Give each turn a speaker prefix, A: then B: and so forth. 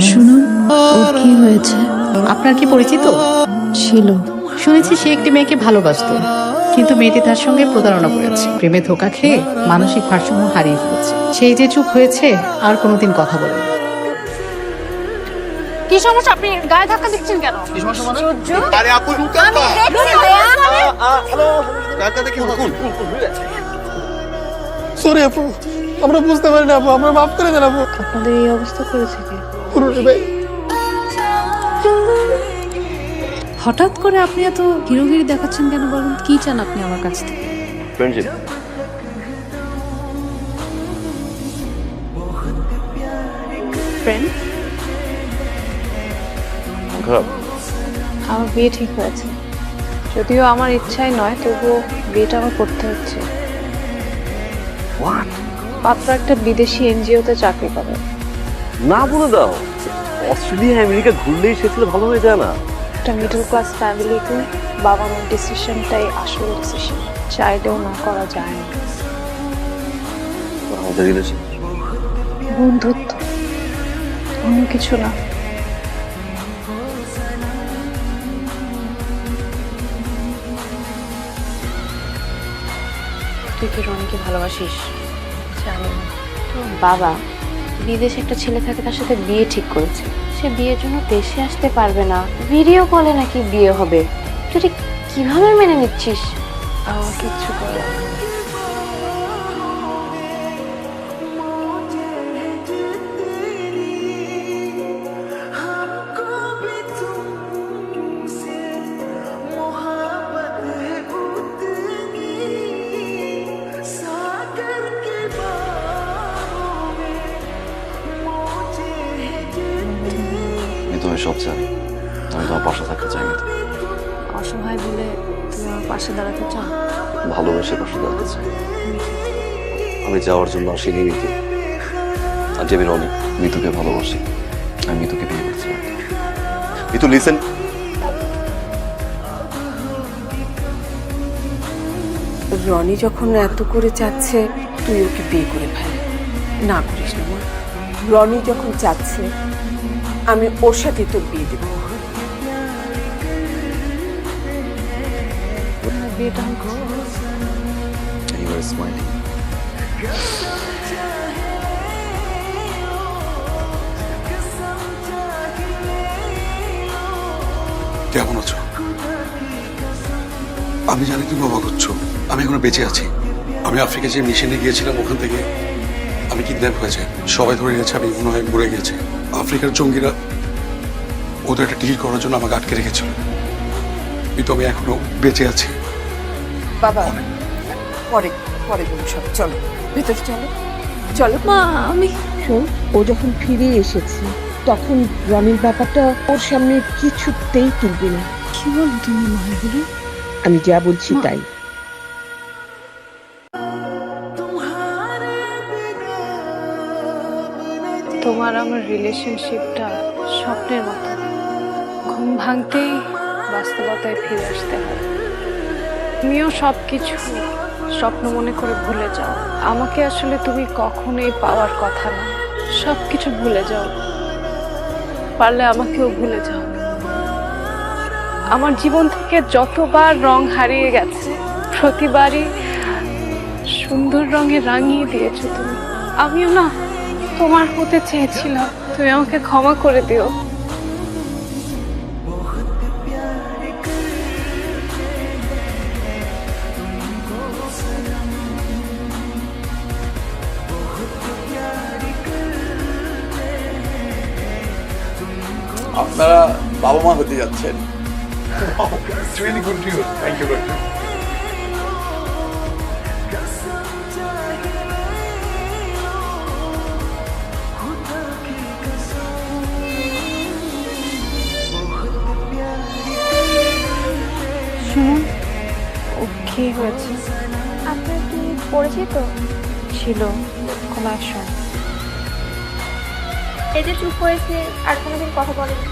A: শুনুন, ওর কি হয়েছে?
B: আপনার কি পরিচিত?
A: ছিল।
B: শুনেছি সে একটি মেয়েকে ভালোবাসতো, কিন্তু মেয়েটি তার সঙ্গে প্রতারণা করেছে। প্রেমে ধোঁকা খেয়ে মানসিক ভারসাম্য হারিয়ে ফেলেছে। সেই যে চুপ হয়েছে, আর কোনোদিন কথা বলেনি।
C: কি সমস্যা? আপনি গায়ে ধাক্কা দিচ্ছেন কেন?
D: কি সমস্যা মানে?
C: সূর্য,
D: আরে আপু লুকান
C: আমি
D: না।
C: দেখছি ভাইয়া।
D: হ্যালো কাকা দেখি কোন
E: সরি আপু, আমরা বুঝতে পারি না আপু, আমরা মাফ করে দেন আপু।
A: আপনাদের এই অবস্থা করেছে কি?
E: পুরোটা ভাই
A: হঠাৎ করে আপনি এত হিরোগিরি দেখাচ্ছেন কেন বলুন? কি চান আপনি আমার কাছ থেকে?
D: ফ্রেন্ডশিপ।
A: ফ্রেন্ড?
D: খারাপ।
A: আমার বিয়ে ঠিক হয়েছে, যদিও আমার ইচ্ছাই নয়, তবুও বিয়েটা আমার করতে হচ্ছে।
D: হোয়াট?
A: পাত্র একটা বিদেশি এনজিওতে চাকরি করে।
D: না বলে দাও, অস্ট্রেলিয়া আমেরিকা ঘুরলেই সে ছেলে ভালো হয়ে যায় না?
A: একটা মিডল ক্লাস ফ্যামিলিতে বাবা মার ডিসিশনটাই আসল ডিসিশন, চাইলেও না করা যায় না।
D: আমাদের রিলেশন
A: বন্ধুত্ব, অন্য কিছু না।
F: তুই কি রনিকে ভালোবাসিস? জানি না। তোর বাবা বিদেশে একটা ছেলে থাকে, তার সাথে বিয়ে ঠিক করেছে। সে বিয়ের জন্য দেশে আসতে পারবে না, ভিডিও কলে নাকি বিয়ে হবে। তুই ঠিক কিভাবে মেনে নিচ্ছিস?
A: বাবা কিচ্ছু করে না।
D: আমি তোমার সব চাই, আমি তোমার পাশে থাকতে চাই না।
A: অসহায় বলে তুমি আমার পাশে দাঁড়াতে চাও?
D: ভালোবেসে পাশে দাঁড়াতে চাই। আমি যাওয়ার জন্য আসিনি মিতু। আজ আমি রনি মিতুকে ভালোবাসি, আমি মিতুকে বিয়ে করতে চাই। মিতু লিসেন।
G: রনি যখন এত করে চাচ্ছে, তুই ওকে বিয়ে করে ফেল। না করিস না মা। রনি যখন চাচ্ছে, আমি ওর সাথে তোর বিয়ে দেবো।
A: বিয়েটা হোক।
D: You were smiling.
H: কেমন আছো? আমি জানি তুমি অবাক হচ্ছ, আমি এখনো বেঁচে আছি। আমি আফ্রিকা যে মিশনে গিয়েছিলাম, ওখান থেকে আমি কিডন্যাপ হয়েছে, সবাই ধরে গেছে আমি মনে হয় মরে গেছে। আফ্রিকার জঙ্গিরা ওদের একটা ডিল করার জন্য আমাকে আটকে রেখেছিল, কিন্তু আমি এখনো বেঁচে আছি।
G: বাবা পরে পরে বলুন সব। চলো ভেতরে চলো, চলো।
A: মা, আমি
G: শোন, ও যখন ফিরে এসেছে তখন রনির ব্যাপারটা ওর সামনে কিছুতেই তুলবি না।
A: কি বল তুমি মা এগুলো?
G: আমি যা বলছি তাই।
A: তোমার আমার রিলেশনশিপটা স্বপ্নের মতো, ঘুম ভাঙতেই বাস্তবতায় ফিরে আসতে হয়। তুমিও সবকিছু স্বপ্ন মনে করে ভুলে যাও। আমাকে আসলে তুমি কখনোই পাওয়ার কথা না, সবকিছু ভুলে যাও। পারলে আমাকেও ভুলে যাও। আমার জীবন থেকে যতবার রং হারিয়ে গেছে, প্রতিবারই সুন্দর রঙে রাঙিয়ে দিয়েছো তুমি। আমিও না তোমার হতে চেয়েছিলাম, তুমি আমাকে ক্ষমা করে দিও।
E: আপনারা বাবা মা হতে যাচ্ছেন।
H: It's really good news. Thank you very much.
A: শুনুন, ও কি হয়েছে?
C: আপনার কি পরিচিত?
A: ছিল কোনো এক সময়।
C: এই যে চুপ হয়েছে, আর কোনোদিন কথা বলেনি।